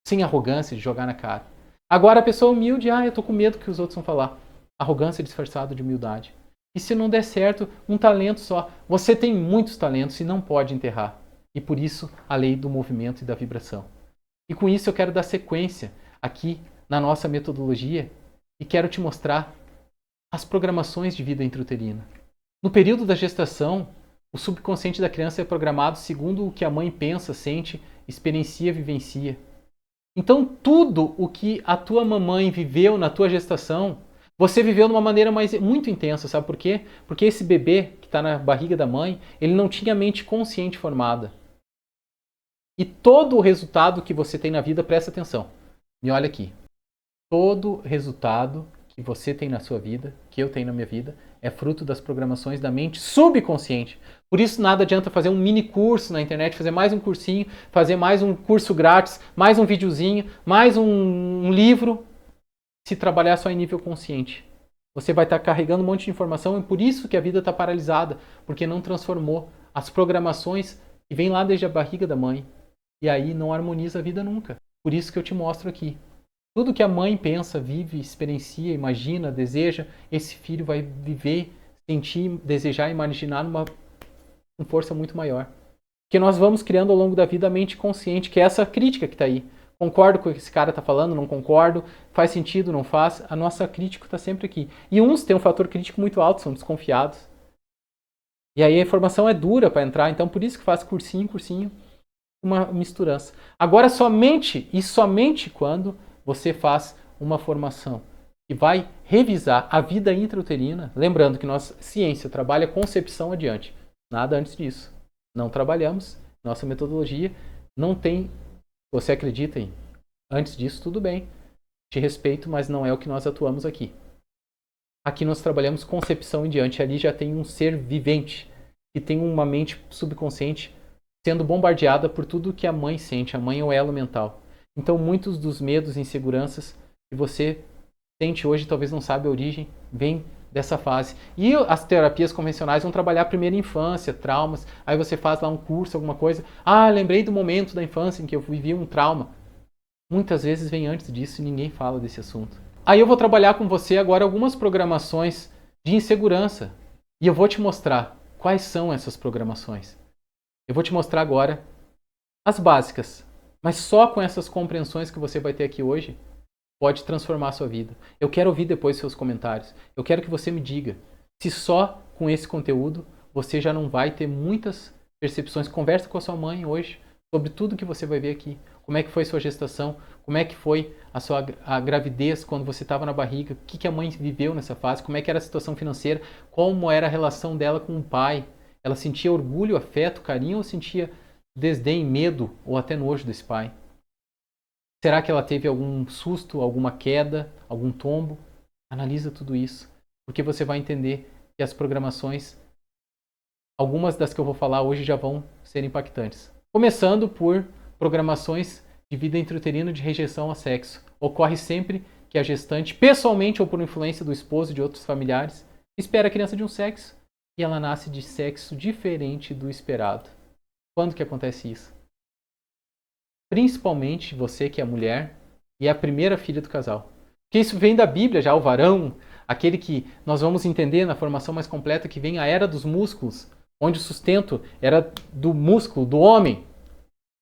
Sem arrogância de jogar na cara. Agora a pessoa humilde, eu tô com medo que os outros vão falar. Arrogância disfarçada de humildade. E se não der certo, um talento só. Você tem muitos talentos e não pode enterrar. E por isso, a lei do movimento e da vibração. E com isso eu quero dar sequência aqui na nossa metodologia e quero te mostrar as programações de vida intrauterina. No período da gestação, o subconsciente da criança é programado segundo o que a mãe pensa, sente, experiencia, vivencia. Então tudo o que a tua mamãe viveu na tua gestação, você viveu de uma maneira muito intensa, sabe por quê? Porque esse bebê que está na barriga da mãe, ele não tinha a mente consciente formada. E todo o resultado que você tem na vida, presta atenção. Me olha aqui. Todo resultado que você tem na sua vida, que eu tenho na minha vida, é fruto das programações da mente subconsciente. Por isso nada adianta fazer um mini curso na internet, fazer mais um cursinho, fazer mais um curso grátis, mais um videozinho, mais um livro, se trabalhar só em nível consciente. Você vai estar carregando um monte de informação e por isso que a vida está paralisada, porque não transformou as programações que vêm lá desde a barriga da mãe. E aí não harmoniza a vida nunca. Por isso que eu te mostro aqui. Tudo que a mãe pensa, vive, experiencia, imagina, deseja, esse filho vai viver, sentir, desejar, imaginar com força muito maior. Porque nós vamos criando ao longo da vida a mente consciente, que é essa crítica que está aí. Concordo com o que esse cara está falando, não concordo, faz sentido, não faz. A nossa crítica está sempre aqui. E uns têm um fator crítico muito alto, são desconfiados. E aí a informação é dura para entrar, então por isso que faz cursinho, uma misturança. Agora somente quando você faz uma formação que vai revisar a vida intrauterina, lembrando que nossa ciência trabalha concepção adiante, nada antes disso. Não trabalhamos, nossa metodologia não tem, você acredita em antes disso, tudo bem, te respeito, mas não é o que nós atuamos aqui. Aqui nós trabalhamos concepção em diante, ali já tem um ser vivente, que tem uma mente subconsciente sendo bombardeada por tudo que a mãe sente. A mãe é o elo mental. Então, muitos dos medos e inseguranças que você sente hoje, talvez não sabe a origem, vem dessa fase. E as terapias convencionais vão trabalhar a primeira infância, traumas. Aí você faz lá um curso, alguma coisa. Ah, lembrei do momento da infância em que eu vivi um trauma. Muitas vezes vem antes disso e ninguém fala desse assunto. Aí eu vou trabalhar com você agora algumas programações de insegurança. E eu vou te mostrar quais são essas programações. Eu vou te mostrar agora as básicas, mas só com essas compreensões que você vai ter aqui hoje pode transformar a sua vida. Eu quero ouvir depois seus comentários. Eu quero que você me diga se só com esse conteúdo você já não vai ter muitas percepções. Conversa com a sua mãe hoje sobre tudo que você vai ver aqui. Como é que foi sua gestação, como é que foi a gravidez quando você estava na barriga, o que a mãe viveu nessa fase, como é que era a situação financeira, como era a relação dela com o pai. Ela sentia orgulho, afeto, carinho ou sentia desdém, medo ou até nojo desse pai? Será que ela teve algum susto, alguma queda, algum tombo? Analisa tudo isso, porque você vai entender que as programações, algumas das que eu vou falar hoje já vão ser impactantes. Começando por programações de vida intrauterina de rejeição a sexo. Ocorre sempre que a gestante, pessoalmente ou por influência do esposo e de outros familiares, espera a criança de um sexo e ela nasce de sexo diferente do esperado. Quando que acontece isso? Principalmente você que é mulher e é a primeira filha do casal. Porque isso vem da Bíblia já, o varão, aquele que nós vamos entender na formação mais completa que vem a era dos músculos, onde o sustento era do músculo, do homem.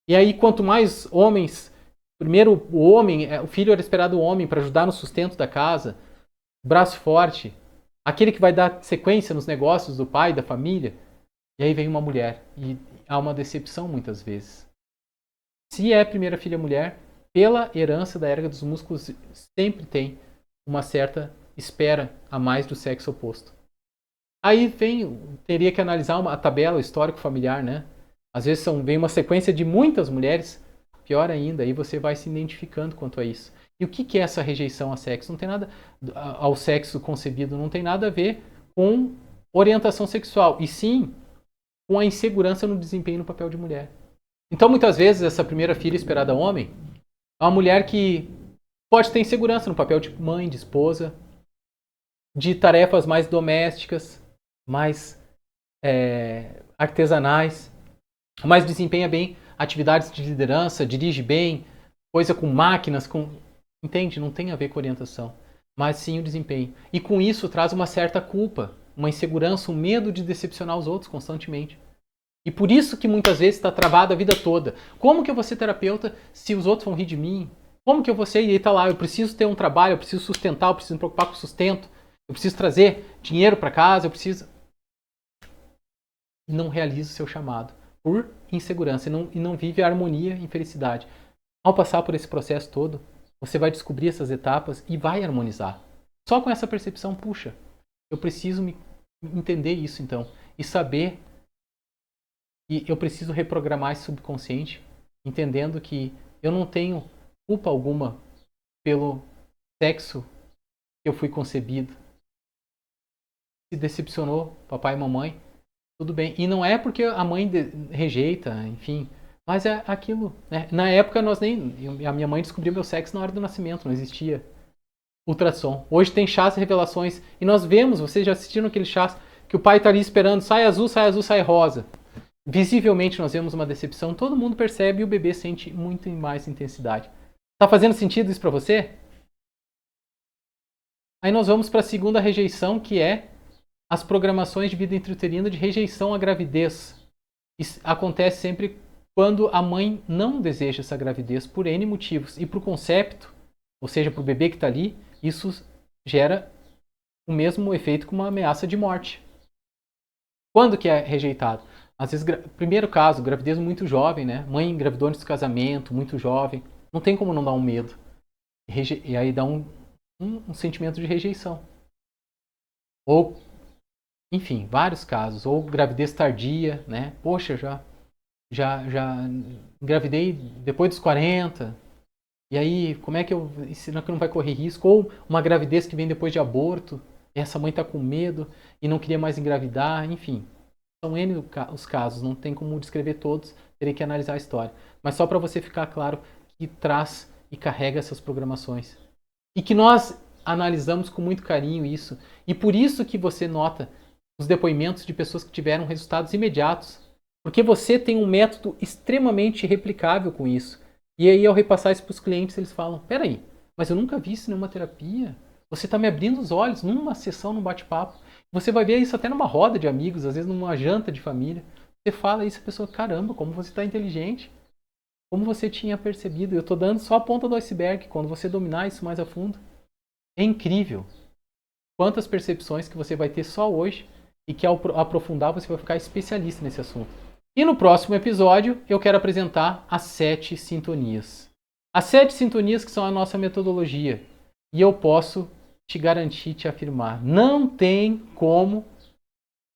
E aí quanto mais homens, primeiro o filho era esperado o homem para ajudar no sustento da casa, braço forte, aquele que vai dar sequência nos negócios do pai, da família, e aí vem uma mulher. E há uma decepção muitas vezes. Se é a primeira filha mulher, pela herança da erga dos músculos, sempre tem uma certa espera a mais do sexo oposto. Aí teria que analisar a tabela, o histórico familiar, né? Às vezes vem uma sequência de muitas mulheres, pior ainda, aí você vai se identificando quanto a isso. E o que é essa rejeição ao sexo? Não tem nada ao sexo concebido, não tem nada a ver com orientação sexual, e sim com a insegurança no desempenho no papel de mulher. Então, muitas vezes, essa primeira filha esperada homem é uma mulher que pode ter insegurança no papel de mãe, de esposa, de tarefas mais domésticas, mais artesanais, mas desempenha bem atividades de liderança, dirige bem, coisa com máquinas, entende? Não tem a ver com orientação, mas sim o desempenho. E com isso traz uma certa culpa, uma insegurança, um medo de decepcionar os outros constantemente. E por isso que muitas vezes está travado a vida toda. Como que eu vou ser terapeuta se os outros vão rir de mim? Como que eu vou ser? E aí está lá, eu preciso ter um trabalho, eu preciso sustentar, eu preciso me preocupar com o sustento, eu preciso trazer dinheiro para casa, eu preciso... E não realiza o seu chamado por insegurança e não vive a harmonia e felicidade. Ao passar por esse processo todo, você vai descobrir essas etapas e vai harmonizar. Só com essa percepção, puxa, eu preciso entender isso então e saber que eu preciso reprogramar esse subconsciente, entendendo que eu não tenho culpa alguma pelo sexo que eu fui concebido. Se decepcionou papai e mamãe, tudo bem. E não é porque a mãe rejeita, enfim, mas é aquilo, né? Na época a minha mãe descobriu meu sexo na hora do nascimento, não existia ultrassom. Hoje tem chás e revelações e nós vemos, vocês já assistiram aquele chás que o pai está ali esperando, sai azul, sai rosa. Visivelmente nós vemos uma decepção, todo mundo percebe e o bebê sente muito mais intensidade. Tá fazendo sentido isso para você? Aí nós vamos para a segunda rejeição, que é as programações de vida intrauterina de rejeição à gravidez. Isso acontece sempre quando a mãe não deseja essa gravidez por N motivos. E para o concepto, ou seja, para o bebê que está ali, isso gera o mesmo efeito que uma ameaça de morte. Quando que é rejeitado? Às vezes, primeiro caso, gravidez muito jovem, né? Mãe engravidou antes do casamento, muito jovem. Não tem como não dar um medo. E aí dá um sentimento de rejeição. Ou, enfim, vários casos. Ou gravidez tardia, né? Poxa, já engravidei depois dos 40. E aí, como é que será que não vai correr risco? Ou uma gravidez que vem depois de aborto. E essa mãe está com medo e não queria mais engravidar, enfim. São N os casos, não tem como descrever todos, terei que analisar a história. Mas só para você ficar claro que traz e carrega essas programações. E que nós analisamos com muito carinho isso. E por isso que você nota os depoimentos de pessoas que tiveram resultados imediatos. Porque você tem um método extremamente replicável com isso. E aí, ao repassar isso para os clientes, eles falam, peraí, mas eu nunca vi isso em uma terapia. Você está me abrindo os olhos numa sessão, num bate-papo. Você vai ver isso até numa roda de amigos, às vezes numa janta de família. Você fala isso, a pessoa, caramba, como você está inteligente. Como você tinha percebido. Eu estou dando só a ponta do iceberg. Quando você dominar isso mais a fundo, é incrível. Quantas percepções que você vai ter só hoje e que ao aprofundar você vai ficar especialista nesse assunto. E no próximo episódio eu quero apresentar as 7 sintonias. As 7 sintonias que são a nossa metodologia. E eu posso te garantir, te afirmar, não tem como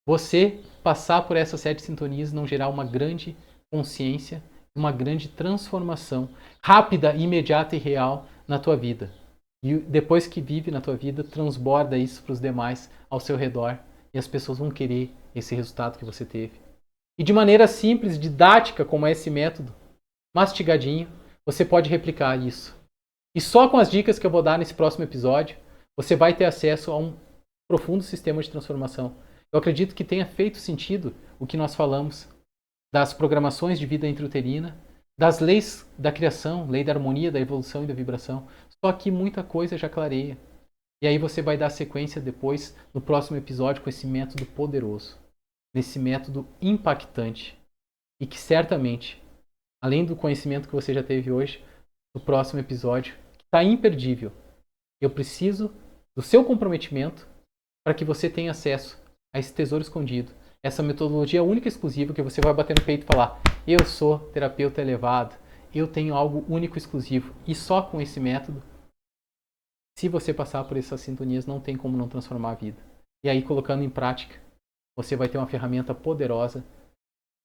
você passar por essas 7 sintonias e não gerar uma grande consciência, uma grande transformação rápida, imediata e real na tua vida. E depois que vive na tua vida, transborda isso para os demais ao seu redor e as pessoas vão querer esse resultado que você teve. E de maneira simples, didática, como é esse método, mastigadinho, você pode replicar isso. E só com as dicas que eu vou dar nesse próximo episódio, você vai ter acesso a um profundo sistema de transformação. Eu acredito que tenha feito sentido o que nós falamos das programações de vida intrauterina, das leis da criação, lei da harmonia, da evolução e da vibração. Só que muita coisa já clareia. E aí você vai dar sequência depois, no próximo episódio, com esse método poderoso, nesse método impactante. E que certamente, além do conhecimento que você já teve hoje, no próximo episódio, que está imperdível, eu preciso do seu comprometimento para que você tenha acesso a esse tesouro escondido, essa metodologia única e exclusiva que você vai bater no peito e falar: eu sou terapeuta elevado, eu tenho algo único e exclusivo. E só com esse método, se você passar por essas sintonias, não tem como não transformar a vida. E aí, colocando em prática, você vai ter uma ferramenta poderosa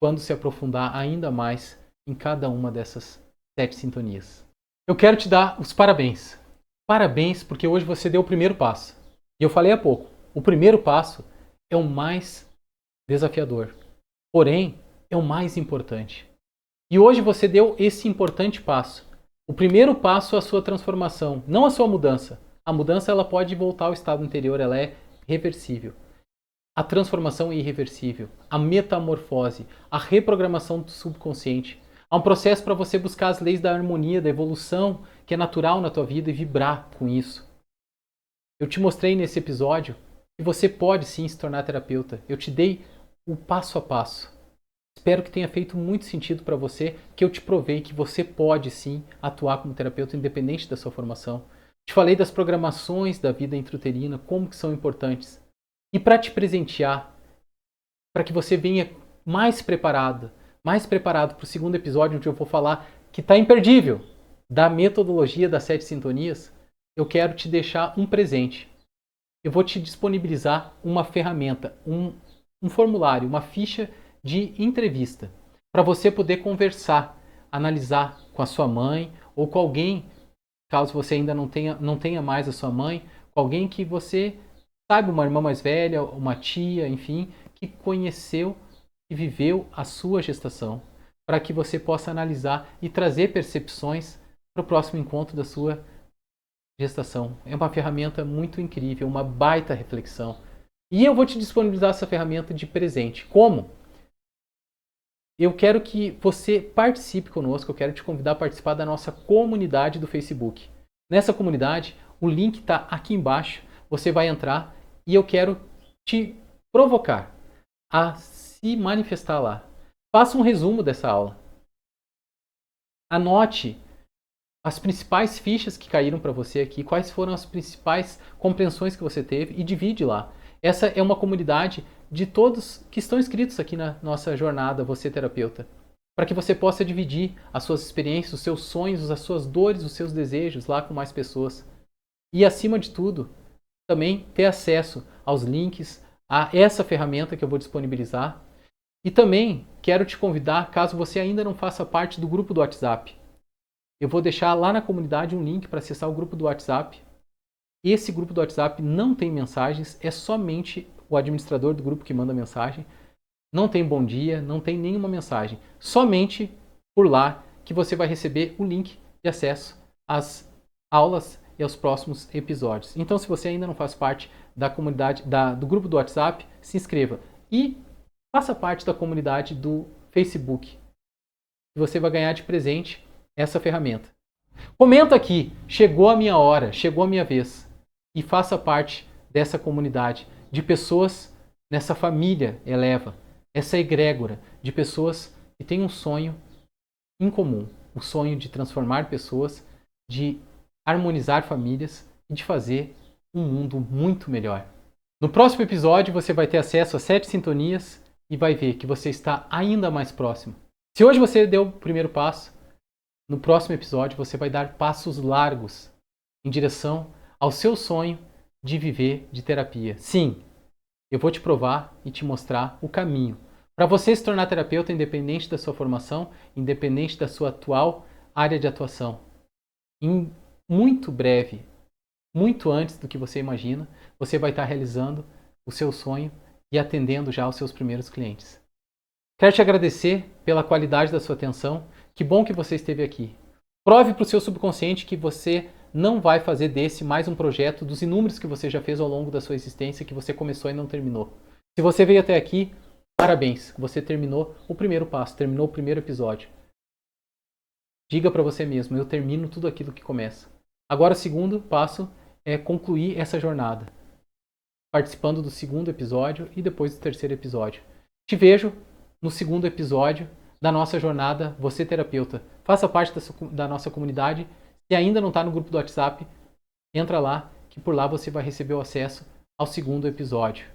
quando se aprofundar ainda mais em cada uma dessas 7 sintonias. Eu quero te dar os parabéns. Parabéns porque hoje você deu o primeiro passo. E eu falei há pouco, o primeiro passo é o mais desafiador. Porém, é o mais importante. E hoje você deu esse importante passo. O primeiro passo é a sua transformação, não a sua mudança. A mudança ela pode voltar ao estado anterior, ela é reversível. A transformação é irreversível. A metamorfose, a reprogramação do subconsciente. Há um processo para você buscar as leis da harmonia, da evolução, que é natural na tua vida e vibrar com isso. Eu te mostrei nesse episódio que você pode sim se tornar terapeuta. Eu te dei o passo a passo. Espero que tenha feito muito sentido para você, que eu te provei que você pode sim atuar como terapeuta independente da sua formação. Te falei das programações da vida intrauterina, como que são importantes. E para te presentear, para que você venha mais preparado para o segundo episódio, onde eu vou falar que está imperdível da metodologia das 7 sintonias, eu quero te deixar um presente. Eu vou te disponibilizar uma ferramenta, um formulário, uma ficha de entrevista, para você poder conversar, analisar com a sua mãe ou com alguém, caso você ainda não tenha mais a sua mãe, com alguém que você sabe, uma irmã mais velha, uma tia, enfim, que conheceu e viveu a sua gestação, para que você possa analisar e trazer percepções para o próximo encontro da sua gestação. É uma ferramenta muito incrível, uma baita reflexão. E eu vou te disponibilizar essa ferramenta de presente. Como? Eu quero que você participe conosco, eu quero te convidar a participar da nossa comunidade do Facebook. Nessa comunidade, o link está aqui embaixo, você vai entrar e eu quero te provocar a se manifestar lá. Faça um resumo dessa aula. Anote as principais fichas que caíram para você aqui, quais foram as principais compreensões que você teve e divide lá. Essa é uma comunidade de todos que estão inscritos aqui na nossa jornada Você Terapeuta, para que você possa dividir as suas experiências, os seus sonhos, as suas dores, os seus desejos lá com mais pessoas. E acima de tudo, também ter acesso aos links, a essa ferramenta que eu vou disponibilizar. E também quero te convidar, caso você ainda não faça parte do grupo do WhatsApp, eu vou deixar lá na comunidade um link para acessar o grupo do WhatsApp. Esse grupo do WhatsApp não tem mensagens, é somente o administrador do grupo que manda mensagem. Não tem bom dia, não tem nenhuma mensagem. Somente por lá que você vai receber o link de acesso às aulas e aos próximos episódios. Então, se você ainda não faz parte da comunidade, do grupo do WhatsApp, se inscreva. E faça parte da comunidade do Facebook. Você vai ganhar de presente essa ferramenta. Comenta aqui, chegou a minha hora, chegou a minha vez. E faça parte dessa comunidade de pessoas, nessa família Eleva, essa egrégora de pessoas que têm um sonho em comum, o sonho de transformar pessoas, de harmonizar famílias e de fazer um mundo muito melhor. No próximo episódio você vai ter acesso a 7 sintonias e vai ver que você está ainda mais próximo. Se hoje você deu o primeiro passo, no próximo episódio você vai dar passos largos em direção ao seu sonho de viver de terapia. Sim, eu vou te provar e te mostrar o caminho para você se tornar terapeuta independente da sua formação, independente da sua atual área de atuação. Em muito breve, muito antes do que você imagina, você vai estar realizando o seu sonho e atendendo já os seus primeiros clientes. Quero te agradecer pela qualidade da sua atenção. Que bom que você esteve aqui. Prove para o seu subconsciente que você não vai fazer desse mais um projeto dos inúmeros que você já fez ao longo da sua existência, que você começou e não terminou. Se você veio até aqui, parabéns, você terminou o primeiro passo, terminou o primeiro episódio. Diga para você mesmo, eu termino tudo aquilo que começa. Agora o segundo passo é concluir essa jornada, participando do segundo episódio e depois do terceiro episódio. Te vejo no segundo episódio da nossa jornada Você Terapeuta. Faça parte da nossa comunidade. Se ainda não está no grupo do WhatsApp, entra lá, que por lá você vai receber o acesso ao segundo episódio.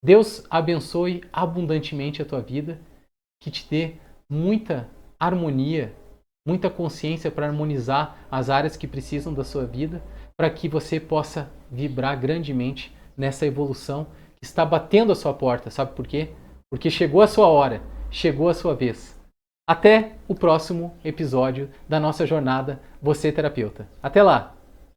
Deus abençoe abundantemente a tua vida, que te dê muita harmonia, muita consciência para harmonizar as áreas que precisam da sua vida, para que você possa vibrar grandemente nessa evolução que está batendo a sua porta. Sabe por quê? Porque chegou a sua hora, chegou a sua vez. Até o próximo episódio da nossa jornada Você Terapeuta. Até lá!